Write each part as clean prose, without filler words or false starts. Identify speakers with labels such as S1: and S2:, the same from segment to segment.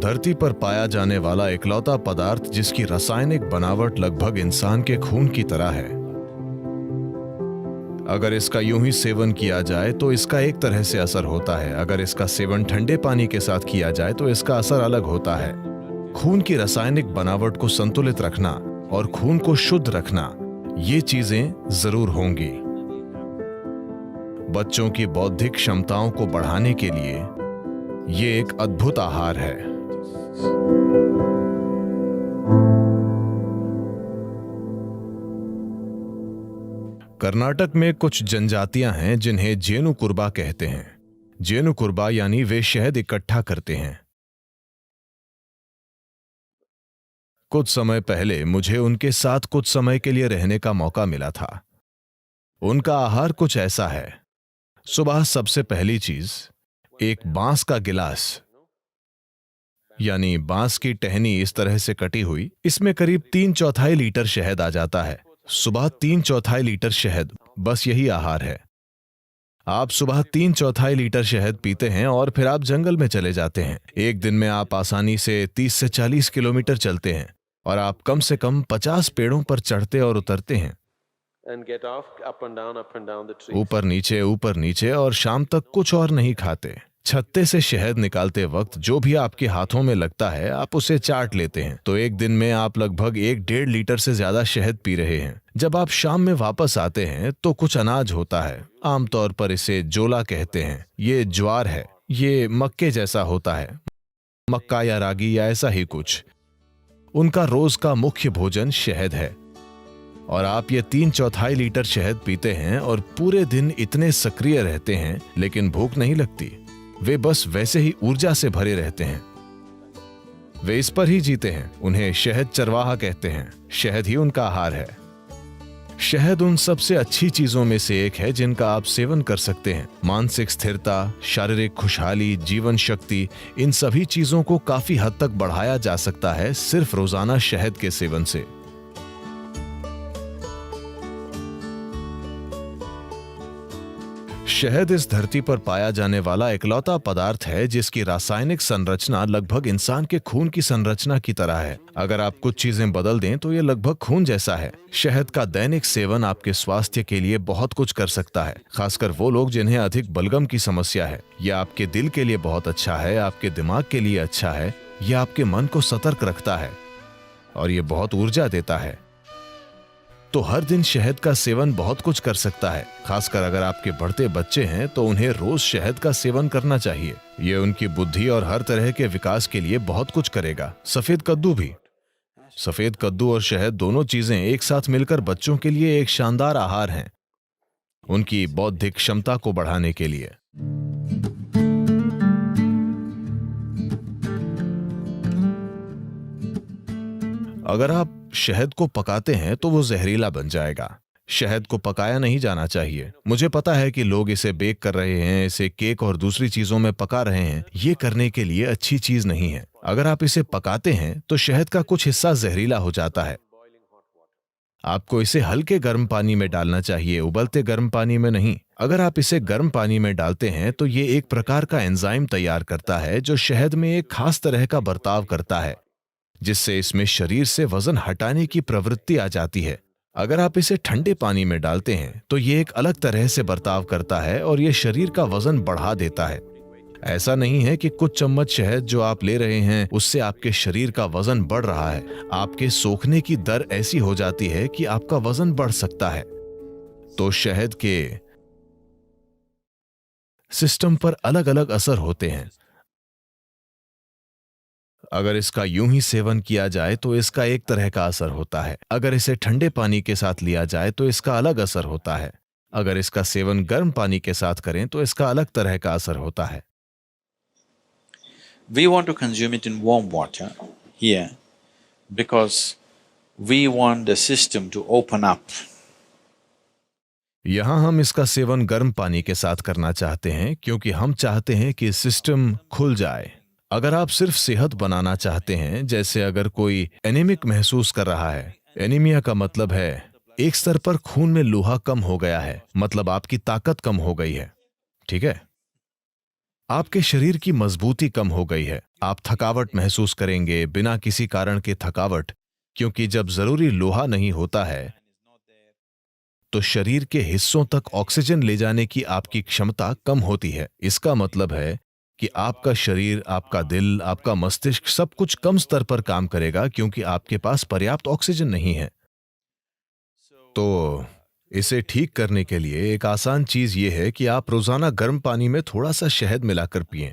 S1: धरती पर पाया जाने वाला इकलौता पदार्थ जिसकी रासायनिक बनावट लगभग इंसान के खून की तरह है। अगर इसका यूं ही सेवन किया जाए तो इसका एक तरह से असर होता है, अगर इसका सेवन ठंडे पानी के साथ किया जाए तो इसका असर अलग होता है। खून की रासायनिक बनावट को संतुलित रखना और खून को शुद्ध रखना, ये चीजें जरूर होंगी। बच्चों की बौद्धिक क्षमताओं को बढ़ाने के लिए ये एक अद्भुत आहार है। कर्नाटक में कुछ जनजातियां हैं जिन्हें जेनुकुर्बा कहते हैं। जेनुकुर्बा यानी वे शहद इकट्ठा करते हैं। कुछ समय पहले मुझे उनके साथ कुछ समय के लिए रहने का मौका मिला था। उनका आहार कुछ ऐसा है। सुबह सबसे पहली चीज एक बांस का गिलास, यानी बांस की टहनी इस तरह से कटी हुई, इसमें करीब 3/4 लीटर शहद आ जाता है। सुबह 3/4 लीटर शहद, बस यही आहार है। आप सुबह 3/4 लीटर शहद पीते हैं और फिर आप जंगल में चले जाते हैं। एक दिन में आप आसानी से 30 से 40 किलोमीटर चलते हैं और आप कम से कम 50 पेड़ों पर चढ़ते और उतरते हैं, ऊपर नीचे, और शाम तक कुछ और नहीं खाते। छत्ते से शहद निकालते वक्त जो भी आपके हाथों में लगता है आप उसे चाट लेते हैं। तो एक दिन में आप लगभग 1-1.5 लीटर से ज्यादा शहद पी रहे हैं। जब आप शाम में वापस आते हैं तो कुछ अनाज होता है, आमतौर पर इसे जोला कहते हैं। ये ज्वार है, ये मक्के जैसा होता है, मक्का या रागी या ऐसा ही कुछ। उनका रोज का मुख्य भोजन शहद है और आप ये 3/4 लीटर शहद पीते हैं और पूरे दिन इतने सक्रिय रहते हैं, लेकिन भूख नहीं लगती। वे बस वैसे ही ऊर्जा से भरे रहते हैं। वे इस पर ही जीते हैं। उन्हें शहद चरवाहा कहते हैं। शहद ही उनका आहार है। शहद उन सबसे अच्छी चीजों में से एक है जिनका आप सेवन कर सकते हैं। मानसिक स्थिरता, शारीरिक खुशहाली, जीवन शक्ति, इन सभी चीजों को काफी हद तक बढ़ाया जा सकता है सिर्फ रोजाना शहद के सेवन से। शहद इस धरती पर पाया जाने वाला इकलौता पदार्थ है जिसकी रासायनिक संरचना लगभग इंसान के खून की संरचना की तरह है। अगर आप कुछ चीजें बदल दें तो ये लगभग खून जैसा है। शहद का दैनिक सेवन आपके स्वास्थ्य के लिए बहुत कुछ कर सकता है, खासकर वो लोग जिन्हें अधिक बलगम की समस्या है। यह आपके दिल के लिए बहुत अच्छा है, आपके दिमाग के लिए अच्छा है, यह आपके मन को सतर्क रखता है और ये बहुत ऊर्जा देता है। तो हर दिन शहद का सेवन बहुत कुछ कर सकता है। खासकर अगर आपके बढ़ते बच्चे हैं तो उन्हें रोज शहद का सेवन करना चाहिए। ये उनकी बुद्धि और हर तरह के विकास के लिए बहुत कुछ करेगा। सफेद कद्दू भी। सफेद कद्दू और शहद दोनों चीजें एक साथ मिलकर बच्चों के लिए एक शानदार आहार हैं, उनकी बौद्धिक क्षमता को बढ़ाने के लिए। अगर आप शहद को पकाते हैं तो वो जहरीला बन जाएगा। शहद को पकाया नहीं जाना चाहिए। मुझे पता है कि लोग इसे बेक कर रहे हैं, इसे केक और दूसरी चीजों में पका रहे हैं। ये करने के लिए अच्छी चीज नहीं है। अगर आप इसे पकाते हैं तो शहद का कुछ हिस्सा जहरीला हो जाता है। आपको इसे हल्के गर्म पानी में डालना चाहिए, उबलते गर्म पानी में नहीं। अगर आप इसे गर्म पानी में डालते हैं तो ये एक प्रकार का एंजाइम तैयार करता है जो शहद में एक खास तरह का बर्ताव करता है, जिससे इसमें शरीर से वजन हटाने की प्रवृत्ति आ जाती है। अगर आप इसे ठंडे पानी में डालते हैं तो ये एक अलग तरह से बर्ताव करता है और ये शरीर का वजन बढ़ा देता है। ऐसा नहीं है कि कुछ चम्मच शहद जो आप ले रहे हैं उससे आपके शरीर का वजन बढ़ रहा है। आपके सोखने की दर ऐसी हो जाती है कि आपका वजन बढ़ सकता है। तो शहद के सिस्टम पर अलग अलग असर होते हैं। अगर इसका यूं ही सेवन किया जाए तो इसका एक तरह का असर होता है। अगर इसे ठंडे पानी के साथ लिया जाए तो इसका अलग असर होता है। अगर इसका सेवन गर्म पानी के साथ करें तो इसका अलग तरह का असर होता है।
S2: We want to consume it in warm water here because we want the system to open up.
S1: यहां हम इसका सेवन गर्म पानी के साथ करना चाहते हैं क्योंकि हम चाहते हैं कि सिस्टम खुल जाए। अगर आप सिर्फ सेहत बनाना चाहते हैं, जैसे अगर कोई एनीमिक महसूस कर रहा है, एनीमिया का मतलब है एक स्तर पर खून में लोहा कम हो गया है, मतलब आपकी ताकत कम हो गई है, ठीक है? आपके शरीर की मजबूती कम हो गई है। आप थकावट महसूस करेंगे, बिना किसी कारण के थकावट, क्योंकि जब जरूरी लोहा नहीं होता है तो शरीर के हिस्सों तक ऑक्सीजन ले जाने की आपकी क्षमता कम होती है। इसका मतलब है कि आपका शरीर, आपका दिल, आपका मस्तिष्क सब कुछ कम स्तर पर काम करेगा क्योंकि आपके पास पर्याप्त ऑक्सीजन नहीं है। तो इसे ठीक करने के लिए एक आसान चीज ये है कि आप रोजाना गर्म पानी में थोड़ा सा शहद मिलाकर पिएं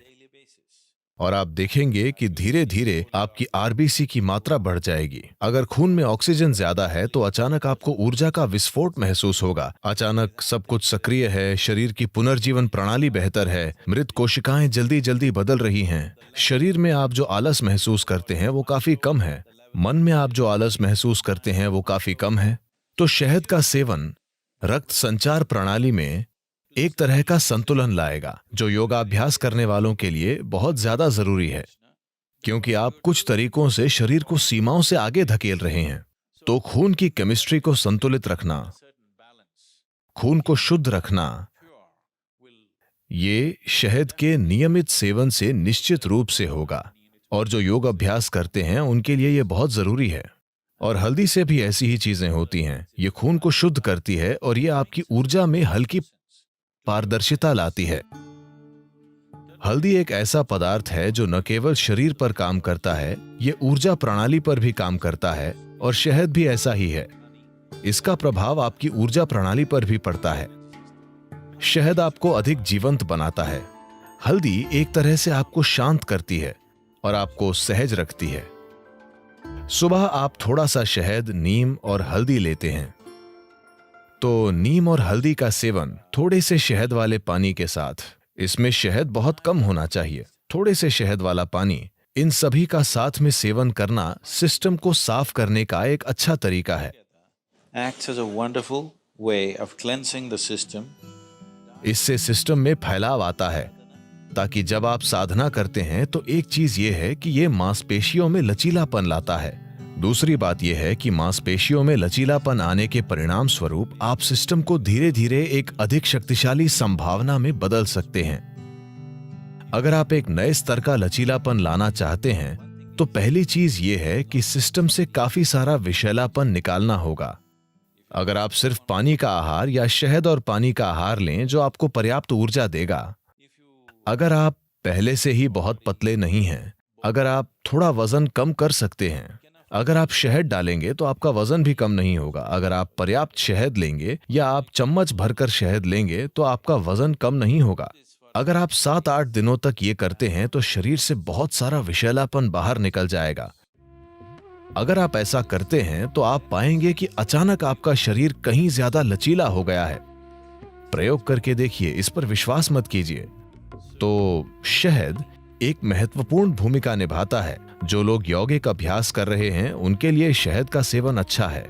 S1: और आप देखेंगे कि धीरे धीरे आपकी आरबीसी की मात्रा बढ़ जाएगी। अगर खून में ऑक्सीजन ज्यादा है तो अचानक आपको ऊर्जा का विस्फोट महसूस होगा। अचानक सब कुछ सक्रिय है, शरीर की पुनर्जीवन प्रणाली बेहतर है, मृत कोशिकाएं जल्दी जल्दी बदल रही हैं। शरीर में आप जो आलस महसूस करते हैं वो काफी कम है, मन में आप जो आलस महसूस करते हैं वो काफी कम है। तो शहद का सेवन रक्त संचार प्रणाली में एक तरह का संतुलन लाएगा, जो योगाभ्यास करने वालों के लिए बहुत ज्यादा जरूरी है, क्योंकि आप कुछ तरीकों से शरीर को सीमाओं से आगे धकेल रहे हैं। तो खून की केमिस्ट्री को संतुलित रखना, खून को शुद्ध रखना, ये शहद के नियमित सेवन से निश्चित रूप से होगा, और जो योग अभ्यास करते हैं उनके लिए ये बहुत जरूरी है। और हल्दी से भी ऐसी ही चीजें होती हैं। ये खून को शुद्ध करती है और ये आपकी ऊर्जा में हल्की पारदर्शिता लाती है। हल्दी एक ऐसा पदार्थ है जो न केवल शरीर पर काम करता है, ये ऊर्जा प्रणाली पर भी काम करता है, और शहद भी ऐसा ही है। इसका प्रभाव आपकी ऊर्जा प्रणाली पर भी पड़ता है। शहद आपको अधिक जीवंत बनाता है। हल्दी एक तरह से आपको शांत करती है और आपको सहज रखती है। सुबह आप थोड़ा सा शहद, नीम और हल्दी लेते हैं, तो नीम और हल्दी का सेवन थोड़े से शहद वाले पानी के साथ, इसमें शहद बहुत कम होना चाहिए, थोड़े से शहद वाला पानी, इन सभी का साथ में सेवन करना सिस्टम को साफ करने का एक अच्छा तरीका है।
S2: Acts as a wonderful way of cleansing the system.
S1: इससे सिस्टम में फैलाव आता है, ताकि जब आप साधना करते हैं तो एक चीज ये है कि ये मांसपेशियों में लचीलापन लाता है। दूसरी बात यह है कि मांसपेशियों में लचीलापन आने के परिणाम स्वरूप आप सिस्टम को धीरे धीरे एक अधिक शक्तिशाली संभावना में बदल सकते हैं। अगर आप एक नए स्तर का लचीलापन लाना चाहते हैं तो पहली चीज ये है कि सिस्टम से काफी सारा विषैलापन निकालना होगा। अगर आप सिर्फ पानी का आहार या शहद और पानी का आहार लें जो आपको पर्याप्त ऊर्जा देगा, अगर आप पहले से ही बहुत पतले नहीं हैं, अगर आप थोड़ा वजन कम कर सकते हैं, अगर आप शहद डालेंगे तो आपका वजन भी कम नहीं होगा। अगर आप पर्याप्त शहद लेंगे या आप चम्मच भरकर शहद लेंगे तो आपका वजन कम नहीं होगा। अगर आप 7-8 दिनों तक ये करते हैं तो शरीर से बहुत सारा विषैलापन बाहर निकल जाएगा। अगर आप ऐसा करते हैं तो आप पाएंगे कि अचानक आपका शरीर कहीं ज्यादा लचीला हो गया है। प्रयोग करके देखिए, इस पर विश्वास मत कीजिए। तो शहद एक महत्वपूर्ण भूमिका निभाता है। जो लोग यौगिक अभ्यास कर रहे हैं उनके लिए शहद का सेवन अच्छा है।